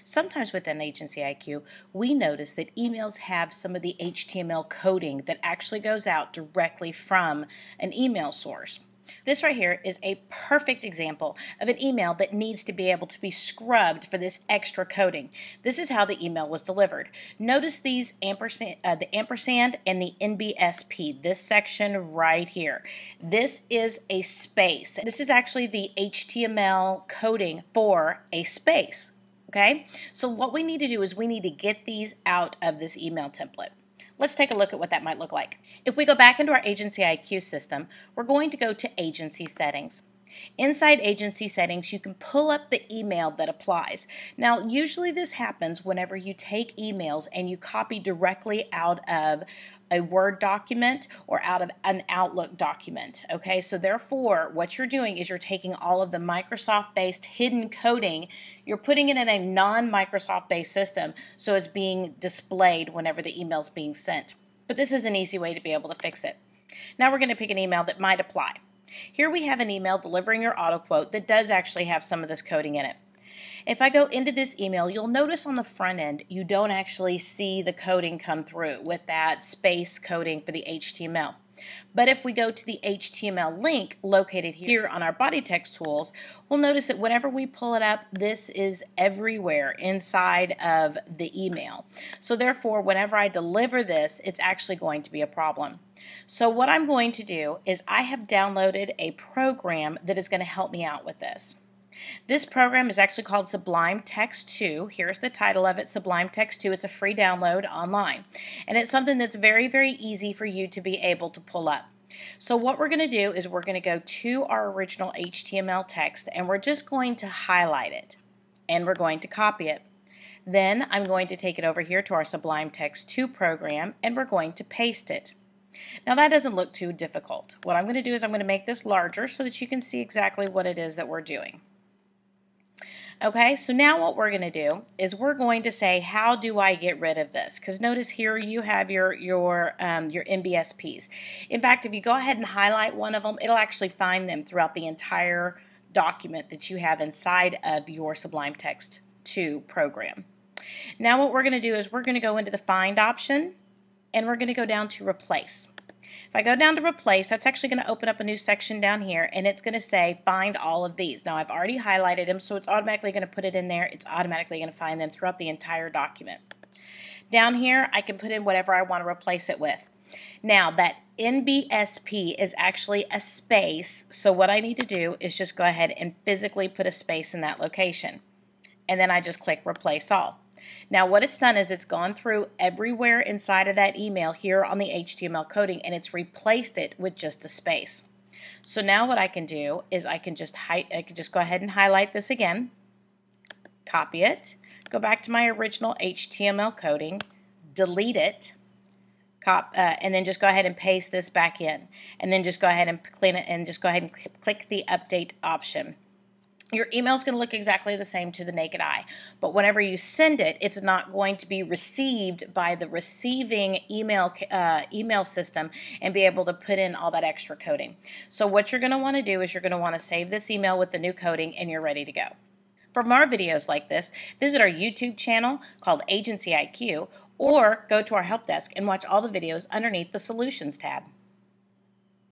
Sometimes within Agency IQ, we notice that emails have some of the HTML coding that actually goes out directly from an email source. This right here is a perfect example of an email that needs to be able to be scrubbed for this extra coding. This is how the email was delivered. Notice these the ampersand and the NBSP, this section right here. This is a space. This is actually the HTML coding for a space. Okay, so what we need to do is we need to get these out of this email template. Let's take a look at what that might look like. If we go back into our Agency IQ system, we're going to go to Agency Settings. Inside Agency Settings, you can pull up the email that applies. Now, usually this happens whenever you take emails and you copy directly out of a Word document or out of an Outlook document. Okay, so therefore, what you're doing is you're taking all of the Microsoft-based hidden coding, you're putting it in a non-Microsoft-based system, so it's being displayed whenever the email is being sent. But this is an easy way to be able to fix it. Now we're going to pick an email that might apply. Here we have an email delivering your auto quote that does actually have some of this coding in it. If I go into this email, you'll notice on the front end you don't actually see the coding come through with that space coding for the HTML. But if we go to the HTML link located here on our body text tools, we'll notice that whenever we pull it up, this is everywhere inside of the email. So therefore, whenever I deliver this, it's actually going to be a problem. So what I'm going to do is I have downloaded a program that is going to help me out with this. This program is actually called Sublime Text 2. Here's the title of it, Sublime Text 2. It's a free download online. And it's something that's very, very easy for you to be able to pull up. So what we're going to do is we're going to go to our original HTML text and we're just going to highlight it. And we're going to copy it. Then I'm going to take it over here to our Sublime Text 2 program and we're going to paste it. Now that doesn't look too difficult. What I'm going to do is I'm going to make this larger so that you can see exactly what it is that we're doing. Okay, so now what we're going to do is we're going to say, how do I get rid of this? Because notice here you have your NBSPs. In fact, if you go ahead and highlight one of them, it'll actually find them throughout the entire document that you have inside of your Sublime Text 2 program. Now what we're going to do is we're going to go into the Find option and we're going to go down to Replace. If I go down to Replace, that's actually going to open up a new section down here, and it's going to say Find all of these. Now, I've already highlighted them, so it's automatically going to put it in there. It's automatically going to find them throughout the entire document. Down here, I can put in whatever I want to replace it with. Now, that NBSP is actually a space, so what I need to do is just go ahead and physically put a space in that location. And then I just click Replace All. Now what it's done is it's gone through everywhere inside of that email here on the HTML coding and it's replaced it with just a space. So now what I can do is I can just go ahead and highlight this again, copy it, go back to my original HTML coding, delete it, and then just go ahead and paste this back in, and then just go ahead and clean it and just go ahead and click the Update option. Your email is going to look exactly the same to the naked eye, but whenever you send it, it's not going to be received by the receiving email system and be able to put in all that extra coding. So what you're going to want to do is you're going to want to save this email with the new coding and you're ready to go. For more videos like this, visit our YouTube channel called Agency IQ or go to our help desk and watch all the videos underneath the Solutions tab.